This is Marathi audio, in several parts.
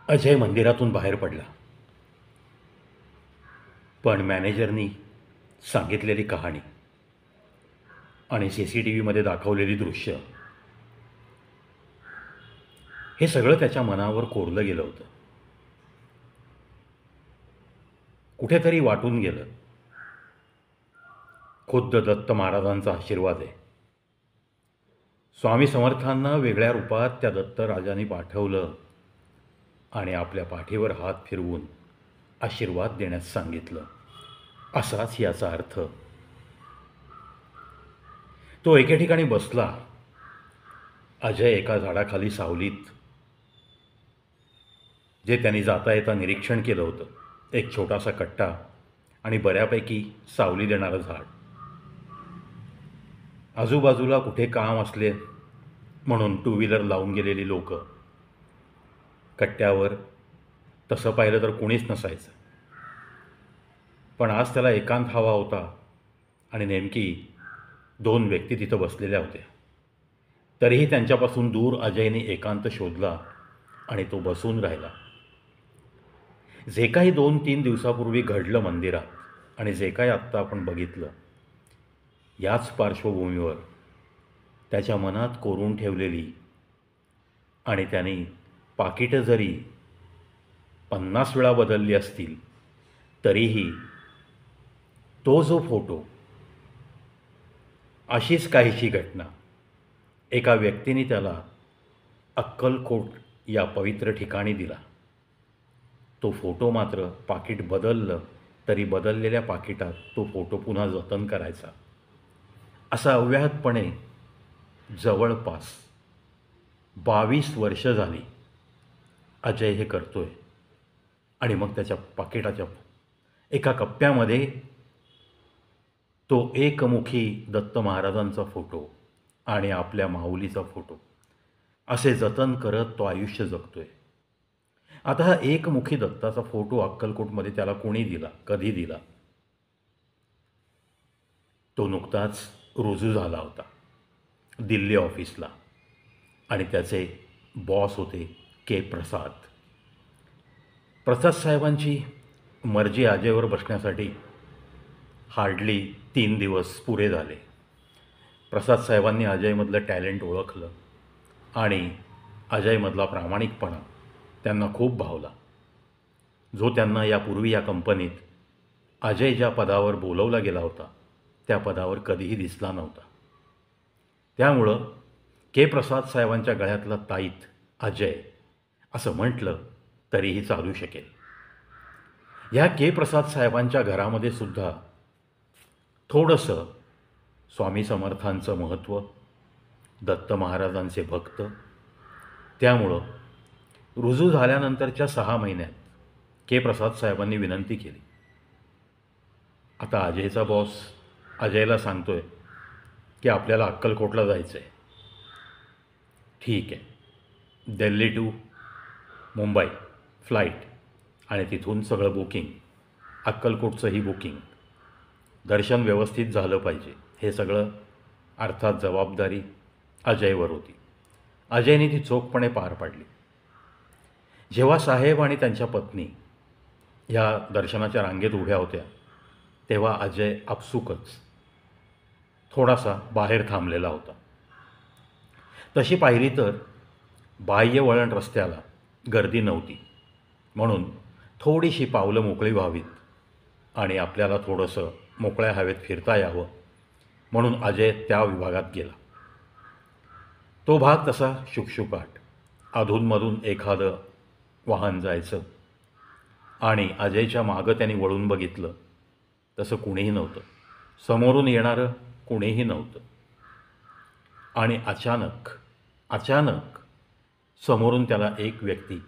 अजय मंदिरातून बाहेर पडला. पण मॅनेजरनी सांगितलेली कहाणी आणि CCTVमध्ये दाखवलेली दृश्य हे सगळं त्याच्या मनावर कोरलं गेलं होतं. कुठेतरी वाटून गेलं, खुद्द दत्त महाराजांचा आशीर्वाद आहे. स्वामी समर्थांना वेगळ्या रूपात त्या दत्त राजांनी पाठवलं आणि आपल्या पाठीवर हात फिरवून आशीर्वाद देण्यास सांगितलं, असाच याचा अर्थ. तो एके ठिकाणी बसला. अजय एका झाडाखाली सावलीत, जे त्यांनी जाता येता निरीक्षण केलं होतं, एक छोटासा कट्टा आणि बऱ्यापैकी सावली देणारं झाड. आजूबाजूला कुठे काम असले म्हणून 2 व्हीलर लावून गेलेली लोक. कट्ट्यावर तसं पाहिलं तर कुणीच नसायचं. पण आज त्याला एकांत हवा होता आणि नेमकी 2 व्यक्ती तिथं बसलेल्या होत्या. तरीही त्यांच्यापासून दूर अजयने एकांत शोधला आणि तो बसून राहिला. जे काही 2-3 दिवसापूर्वी घडलं मंदिरात आणि जे काही आत्ता आपण बघितलं, याच पार्श्वभूमीवर त्याच्या मनात कोरून ठेवलेली आणि त्याने पाकिटं जरी 50 वेळा बदलली असतील तरीही तो जो फोटो, अशीच काहीशी घटना एका व्यक्तीने त्याला अक्कलकोट या पवित्र ठिकाणी दिला. तो फोटो मात्र पाकिट बदललं तरी बदललेल्या पाकिटात तो फोटो पुन्हा जतन करायचा. असा अव्याहतपणे जवळपास 22 वर्ष झाली अजय हे करतोय. आणि मग त्याच्या पाकिटाच्या एका कप्प्यामध्ये तो एकमुखी दत्त महाराजांचा फोटो आणि आपल्या माऊलीचा फोटो असे जतन करत तो आयुष्य जगतोय. आता हा एकमुखी दत्ताचा फोटो अक्कलकोटमध्ये त्याला कोणी दिला, कधी दिला? तो नुकताच रुजू झाला होता दिल्ली ऑफिसला आणि त्याचे बॉस होते प्रसाद. प्रसाद साहेबांची मर्जी अजयवर बसण्यासाठी हार्डली 3 दिवस पुरे झाले. प्रसाद साहेबांनी अजयमधलं टॅलेंट ओळखलं आणि अजयमधला प्रामाणिकपणा त्यांना खूप भावला, जो त्यांना यापूर्वी या कंपनीत अजय ज्या पदावर बोलवला गेला होता त्या पदावर कधीही दिसला नव्हता. त्यामुळं प्रसाद साहेबांच्या गळ्यातला ताईत अजय असं म्हटलं तरीही चालू शकेल. ह्या प्रसाद साहेबांच्या घरामध्ये सुद्धा थोडंसं स्वामी समर्थांचं महत्त्व, दत्त महाराजांचे भक्त. त्यामुळं रुजू झाल्यानंतरच्या 6 महिन्यात प्रसाद साहेबांनी विनंती केली. आता अजयचा बॉस अजयला सांगतोय की आपल्याला अक्कलकोटला जायचं आहे. ठीक आहे, दिल्ली टू मुंबई फ्लाईट आणि तिथून सगळं बुकिंग, अक्कलकोटचंही बुकिंग, दर्शन व्यवस्थित झालं पाहिजे. हे सगळं अर्थात जबाबदारी अजयवर होती. अजयने ती चोखपणे पार पाडली. जेव्हा साहेब आणि त्यांच्या पत्नी ह्या दर्शनाच्या रांगेत उभ्या होत्या तेव्हा अजय आपसुकच थोडासा बाहेर थांबलेला होता. तशी पाहिली तर बाह्य वळण रस्त्याला गर्दी नव्हती, म्हणून थोडीशी पावलं मोकळी व्हावीत आणि आपल्याला थोडंसं मोकळ्या हवेत फिरता यावं म्हणून अजय त्या विभागात गेला. तो भाग तसा शुकशुकाट, अधूनमधून एखादं वाहन जायचं आणि अजयच्या मागं त्यांनी वळून बघितलं तसं कुणीही नव्हतं. समोरून येणारं कुणीही नव्हतं. आणि अचानक समोरून त्याला एक व्यक्ती,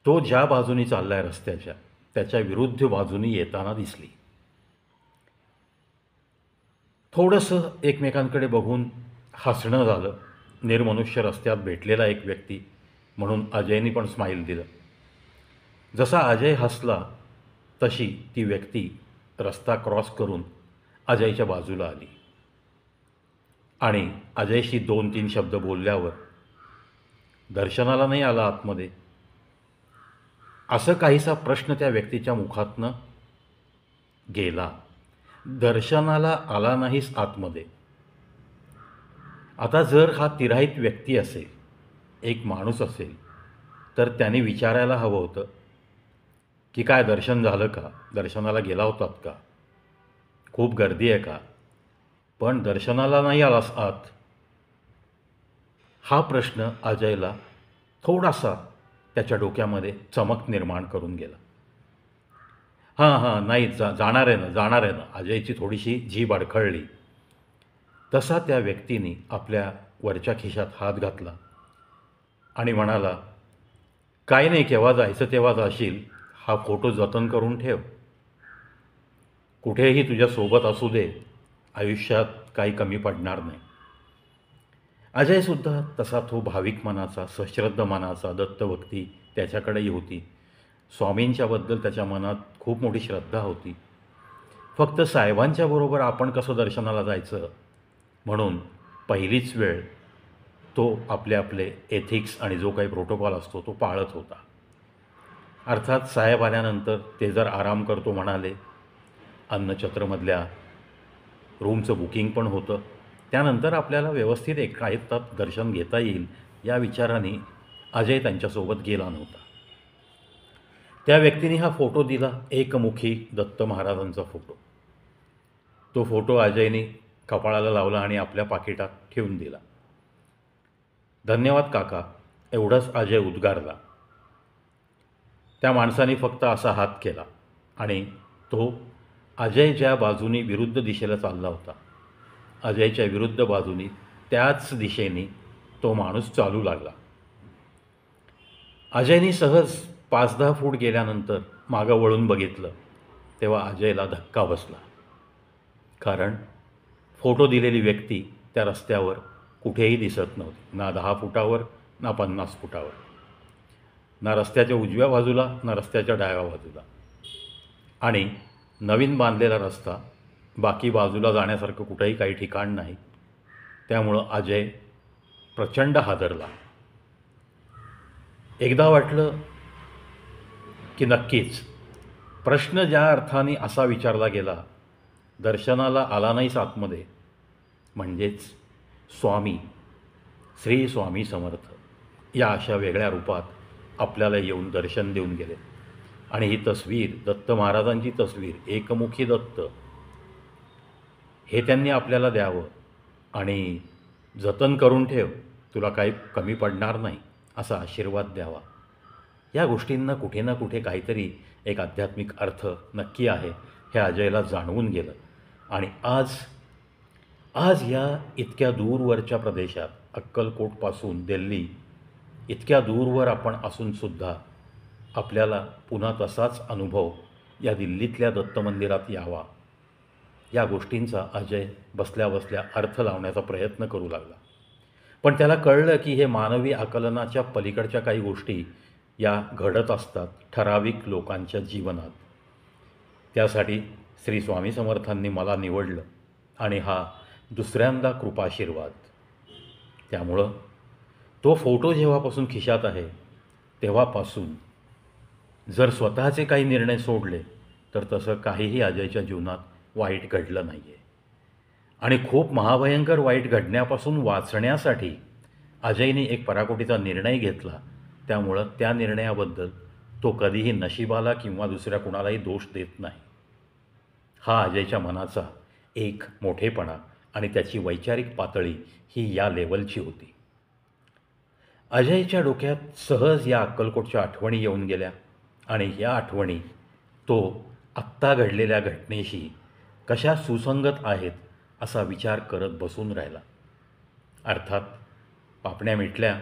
तो ज्या बाजूनी चाललाय रस्त्याच्या त्याच्या विरुद्ध बाजूनी येताना दिसली. थोडंसं एकमेकांकडे बघून हसणं झालं. निर्मनुष्य रस्त्यात भेटलेला एक व्यक्ती म्हणून अजयनी पण स्माईल दिलं. जसा अजय हसला तशी ती व्यक्ती रस्ता क्रॉस करून अजयच्या बाजूला आली आणि अजयशी 2-3 शब्द बोलल्यावर दर्शनाला नाही आला आतमध्ये, असं काहीसा प्रश्न त्या व्यक्तीच्या मुखातनं गेला. दर्शनाला आला नाहीस आतमध्ये. आता जर हा तिराहित व्यक्ती असेल, एक माणूस असेल, तर त्याने विचारायला हवं होतं की काय दर्शन झालं का? दर्शनाला गेला होतात का? खूप गर्दी आहे का? पण दर्शनाला नाही आलास आत. हा प्रश्न अजयला थोडासा त्याच्या डोक्यामध्ये चमक निर्माण करून गेला. हां, नाही जाणार आहे ना. अजयची थोडीशी जीभ अडखळली. तसा त्या व्यक्तीने आपल्या वरच्या खिशात हात घातला आणि म्हणाला, काय नाही, केव्हा जायचं तेव्हा जाशील. हा फोटो जतन करून ठेव. कुठेही तुझ्यासोबत असू दे. आयुष्यात काही कमी पडणार नाही. अजयसुद्धा तसा तो भाविक मनाचा, सश्रद्ध मनाचा, दत्तभक्ती त्याच्याकडेही होती. स्वामींच्याबद्दल त्याच्या मनात खूप मोठी श्रद्धा होती. फक्त साहेबांच्या बरोबर आपण कसं दर्शनाला जायचं म्हणून पहिलीच वेळ तो आपले एथिक्स आणि जो काही प्रोटोकॉल असतो तो पाळत होता. अर्थात साहेब आल्यानंतर ते जर आराम करतो म्हणाले, अन्नछत्रमधल्या रूमचं बुकिंग पण होतं. त्यानंतर आपल्याला व्यवस्थित एका तास दर्शन घेता येईल या विचाराने अजय त्यांच्यासोबत गेला नव्हता. त्या व्यक्तीने हा फोटो दिला, एकमुखी दत्त महाराजांचा फोटो. तो फोटो अजयने कपाळाला लावला आणि आपल्या पाकिटात ठेवून दिला. धन्यवाद काका, एवढंच अजय उद्गारला. त्या माणसाने फक्त असा हात केला आणि तो अजय ज्या बाजूनी विरुद्ध दिशेला चालला होता, अजयच्या विरुद्ध बाजूनी त्याच दिशेने तो माणूस चालू लागला. अजयने सहज 5-10 फूट गेल्यानंतर मागं वळून बघितलं तेव्हा अजयला धक्का बसला. कारण फोटो दिलेली व्यक्ती त्या रस्त्यावर कुठेही दिसत नव्हती. ना 10 फुटावर, ना 50 फुटावर. ना रस्त्याच्या उजव्या बाजूला, ना रस्त्याच्या डाव्या बाजूला. आणि नवीन बांधलेला रस्ता, बाकी बाजूला जाण्यासारखं कुठंही काही ठिकाण नाही. त्यामुळं अजय प्रचंड हादरला. एकदा वाटलं की नक्कीच प्रश्न ज्या अर्थाने असा विचारला गेला, दर्शनाला आला नाहीस आतमध्ये, म्हणजेच स्वामी, श्री स्वामी समर्थ या अशा वेगळ्या रूपात आपल्याला येऊन दर्शन देऊन गेले. आणि ही तस्वीर, दत्त महाराजांची तस्वीर, एकमुखी दत्त, हे त्यांनी आपल्याला द्यावं आणि जतन करून ठेव, तुला काही कमी पडणार नाही, असा आशीर्वाद द्यावा. या गोष्टींना कुठे ना कुठे काहीतरी एक आध्यात्मिक अर्थ नक्की आहे हे अजयला जाणवून गेलं. आणि आज या इतक्या दूरवरच्या प्रदेशात, अक्कलकोटपासून दिल्ली, इतक्या दूरवर आपण असूनसुद्धा आपल्याला पुन्हा तसाच अनुभव या दिल्लीतल्या दत्त मंदिरात यावा, या गोष्टींचा अजय बसल्या बसल्या अर्थ लावण्याचा प्रयत्न करू लागला. पण त्याला कळलं की हे मानवी आकलनाच्या पलीकडच्या काही गोष्टी या घडत असतात ठराविक लोकांच्या जीवनात. त्यासाठी श्री स्वामी समर्थांनी मला निवडलं आणि हा दुसऱ्यांदा कृपाशीर्वाद. त्यामुळं तो फोटो जेव्हापासून खिशात आहे तेव्हापासून जर स्वतःचे काही निर्णय सोडले तर तसं काहीही अजयच्या जीवनात वाईट घडलं नाही आहे. आणि खूप महाभयंकर वाईट घडण्यापासून वाचण्यासाठी अजयने एक पराकोटीचा निर्णय घेतला. त्यामुळं त्या निर्णयाबद्दल तो कधीही नशिबाला किंवा दुसऱ्या कुणालाही दोष देत नाही. हा अजयच्या मनाचा एक मोठेपणा आणि त्याची वैचारिक पातळी ही या लेवलची होती. अजयच्या डोक्यात सहज या अक्कलकोटच्या आठवणी येऊन गेल्या आणि या आठवणी तो आत्ता घडलेल्या घटनेशी कशा सुसंगत आहेत असा विचार करत बसून राहिला. अर्थात पापण्या मिटल्या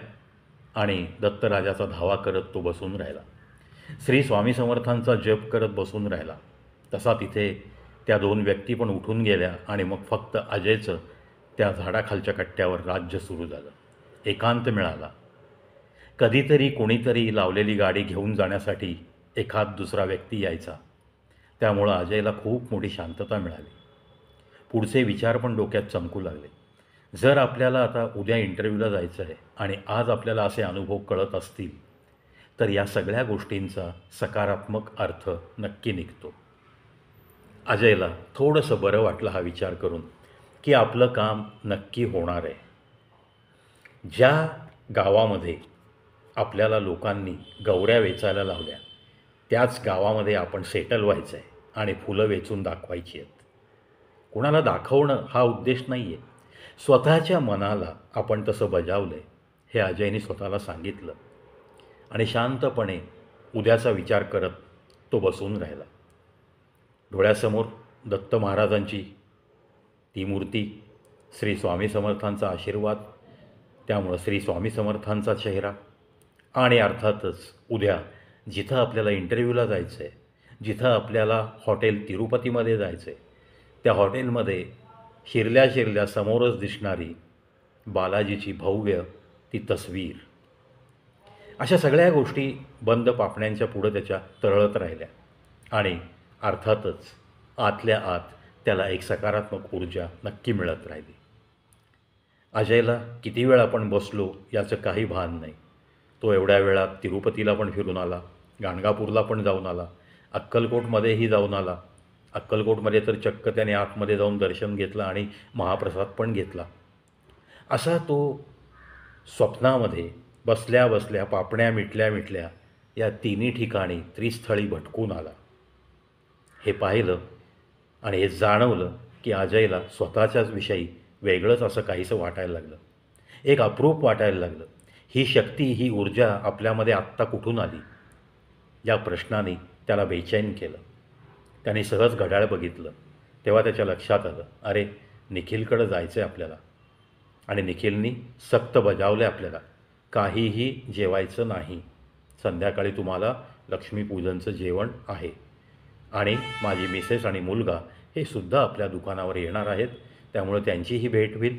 आणि दत्तराजाचा धावा करत तो बसून राहिला. श्री स्वामी समर्थांचा जप करत बसून राहिला. तसा तिथे त्या 2 व्यक्ती पण उठून गेल्या आणि मग फक्त अजयचं त्या झाडाखालच्या कट्ट्यावर राज्य सुरू झालं. एकांत मिळाला. कधीतरी कोणीतरी लावलेली गाडी घेऊन जाण्यासाठी एखाद दुसरा व्यक्ती यायचा. त्यामुळं अजयला खूप मोठी शांतता मिळाली. पुढचे विचार पण डोक्यात चमकू लागले. जर आपल्याला आता उद्या इंटरव्ह्यूला जायचं आहे आणि आज आपल्याला असे अनुभव कळत असतील तर या सगळ्या गोष्टींचा सकारात्मक अर्थ नक्की निघतो. अजयला थोडंसं बरं वाटलं हा विचार करून की आपलं काम नक्की होणार आहे. ज्या गावामध्ये आपल्याला लोकांनी गवऱ्या वेचायला लावल्या त्याच गावामध्ये आपण सेटल व्हायचं आहे आणि फुलं वेचून दाखवायची आहेत. कुणाला दाखवणं हा उद्देश नाही आहे. स्वतःच्या मनाला आपण तसं बजावलं आहे हे अजयने स्वतःला सांगितलं आणि शांतपणे उद्याचा विचार करत तो बसून राहिला. डोळ्यासमोर दत्त महाराजांची ती मूर्ती, श्री स्वामी समर्थांचा आशीर्वाद, त्यामुळं श्री स्वामी समर्थांचा चेहरा आणि अर्थातच उद्या जिथं आपल्याला इंटरव्ह्यूला जायचं आहे, जिथं आपल्याला हॉटेल तिरुपतीमध्ये जायचं आहे, त्या हॉटेलमध्ये शिरल्या समोरच दिसणारी बालाजीची भव्य ती तस्वीर. अशा सगळ्या गोष्टी बंद पापण्यांच्या पुढं त्याच्या तरळत राहिल्या आणि अर्थातच आतल्या आत त्याला एक सकारात्मक ऊर्जा नक्की मिळत राहिली. अजयला किती वेळ आपण बसलो याचं काही भान नाही. तो एवढ्या वेळात तिरुपतीला पण फिरून आला, गाणगापूरला पण जाऊन आला, अक्कलकोटमध्येही जाऊन आला. अक्कलकोटमध्ये तर चक्क त्याने आतमध्ये जाऊन दर्शन घेतलं आणि महाप्रसाद पण घेतला. असा तो स्वप्नामध्ये बसल्या बसल्या पापण्या मिटल्या या तिन्ही ठिकाणी त्रिस्थळी भटकून आला. हे पाहिलं आणि हे जाणवलं की अजयला स्वतःच्याच विषयी वेगळंच असं काहीसं वाटायला लागलं, एक अप्रूप वाटायला लागलं. ही शक्ती, ही ऊर्जा आपल्यामध्ये आत्ता कुठून आली या प्रश्नाने त्याला बेचैन केलं. त्याने सहज घड्याळ बघितलं तेव्हा त्याच्या लक्षात आलं, अरे निखिलकडं जायचं आहे आपल्याला आणि निखिलनी सक्त बजावलं आहे आपल्याला, काहीही जेवायचं नाही, संध्याकाळी तुम्हाला लक्ष्मीपूजनचं जेवण आहे आणि माझी मिसेस आणि मुलगा हे सुद्धा आपल्या दुकानावर येणार आहेत, त्यामुळे त्यांचीही भेट होईल.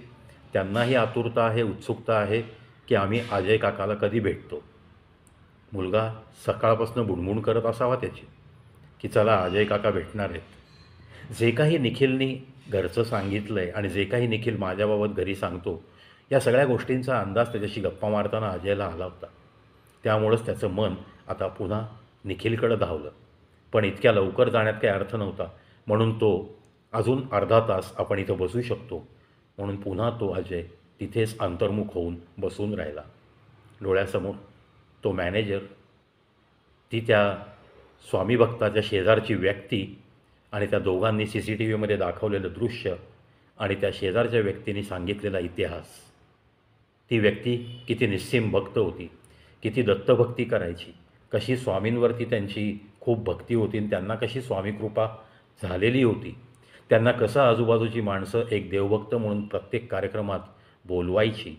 त्यांनाही आतुरता आहे, उत्सुकता आहे की आम्ही अजय काकाला कधी भेटतो. मुलगा सकाळपासून बुणबुण करत असावा त्याची की चला अजय काका भेटणार आहेत. जे काही निखिलनी घरचं सांगितलं आहे आणि जे काही निखिल माझ्याबाबत घरी सांगतो या सगळ्या गोष्टींचा अंदाज त्याच्याशी गप्पा मारताना अजयला आला होता. त्यामुळंच त्याचं मन आता पुन्हा निखिलकडं धावलं. पण इतक्या लवकर जाण्यात काही अर्थ नव्हता, म्हणून तो अजून अर्धा तास आपण इथं बसू शकतो म्हणून पुन्हा तो अजय तिथेच अंतर्मुख होऊन बसून राहिला. डोळ्यासमोर तो मॅनेजर, ती त्या स्वामी भक्ताच्या शेजारची व्यक्ती आणि त्या दोघांनी CCTVमध्ये दाखवलेलं दृश्य आणि त्या शेजारच्या व्यक्तीने सांगितलेला इतिहास. ती व्यक्ती किती निस्सीम भक्त होती, किती दत्तभक्ती करायची, कशी स्वामींवरती त्यांची खूप भक्ती होती आणि त्यांना कशी स्वामी कृपा झालेली होती, त्यांना कसं आजूबाजूची माणसं एक देवभक्त म्हणून प्रत्येक कार्यक्रमात बोलवायची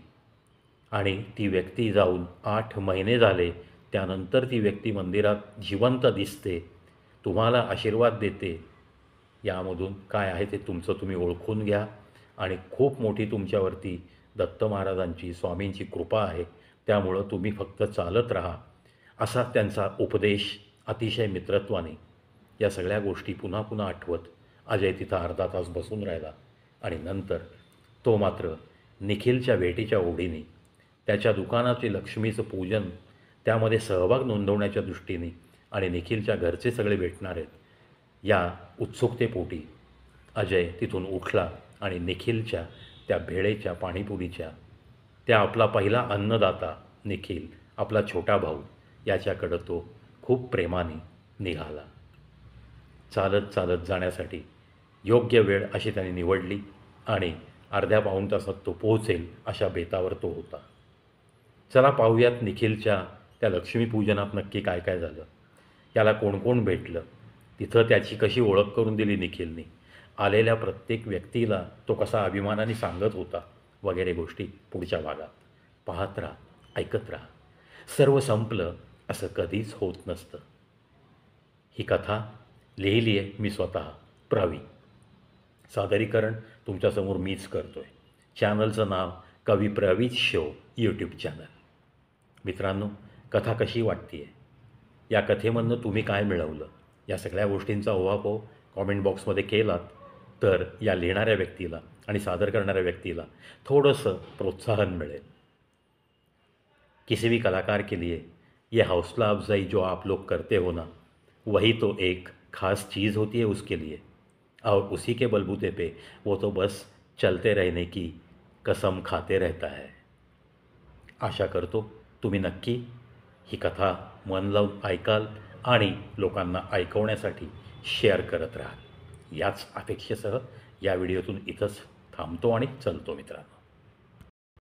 आणि ती व्यक्ती जाऊन 8 महिने झाले, त्यानंतर ती व्यक्ती मंदिरात जिवंत दिसते, तुम्हाला आशीर्वाद देते. यामधून काय आहे ते तुमचं तुम्ही ओळखून घ्या आणि खूप मोठी तुमच्यावरती दत्त महाराजांची, स्वामींची कृपा आहे, त्यामुळं तुम्ही फक्त चालत राहा, असा त्यांचा उपदेश अतिशय मित्रत्वाने. या सगळ्या गोष्टी पुन्हा पुन्हा आठवत अजय तिथं अर्धा तास बसून राहिला आणि नंतर तो मात्र निखिलच्या भेटीच्या ओढीने, त्याच्या दुकानाचे लक्ष्मीचं पूजन, त्यामध्ये सहभाग नोंदवण्याच्या दृष्टीने आणि निखिलच्या घरचे सगळे भेटणार आहेत या उत्सुकतेपोटी अजय तिथून उठला आणि निखिलच्या त्या भेळेच्या, पाणीपुरीच्या, त्या आपला पहिला अन्नदाता निखिल, आपला छोटा भाऊ, याच्याकडं तो खूप प्रेमाने निघाला. चालत जाण्यासाठी योग्य वेळ अशी त्याने निवडली आणि अर्ध्या पाऊण तासात तो पोहोचेल अशा बेतावर तो होता. चला पाहूयात निखिलच्या त्या लक्ष्मीपूजनात नक्की काय काय झालं, याला कोण कोण भेटलं, तिथं त्याची कशी ओळख करून दिली निखिलनी, आलेल्या प्रत्येक व्यक्तीला तो कसा अभिमानाने सांगत होता, वगैरे गोष्टी पुढच्या भागात. पाहत राहा, ऐकत राहा. सर्व संपलं असं कधीच होत नसतं. ही कथा लिहिली आहे मी स्वतः, प्रवी. सादरीकरण तुमच्यासमोर मीच करतो आहे. चॅनलचं नाव कवी प्रवीज शो यूट्यूब चॅनल. मित्रांनो, कथा कशी वाटते आहे, या कथेमधनं तुम्ही काय मिळवलं, या सगळ्या गोष्टींचा ओहापोह कॉमेंट बॉक्समध्ये केलात तर या लिहिणाऱ्या व्यक्तीला आणि सादर करणाऱ्या व्यक्तीला थोडंसं प्रोत्साहन मिळेल. किसी भी कलाकार के लिए ये हौसला अफजाई जो आप लोग करते हो ना, वही तो एक ख़ास चीज़ होती है उसके लिए। और उसी के बलबूते पे वो तो बस चलते रहने की कसम खाते रहता है। आशा करतो तुम्ही नक्की ही कथा मन लावून ऐकाल आणि लोकांना ऐकवण्यासाठी शेअर करत राहाल. याच अपेक्षेसह या व्हिडिओतून इथंच थांबतो आणि चलतो मित्रांनो.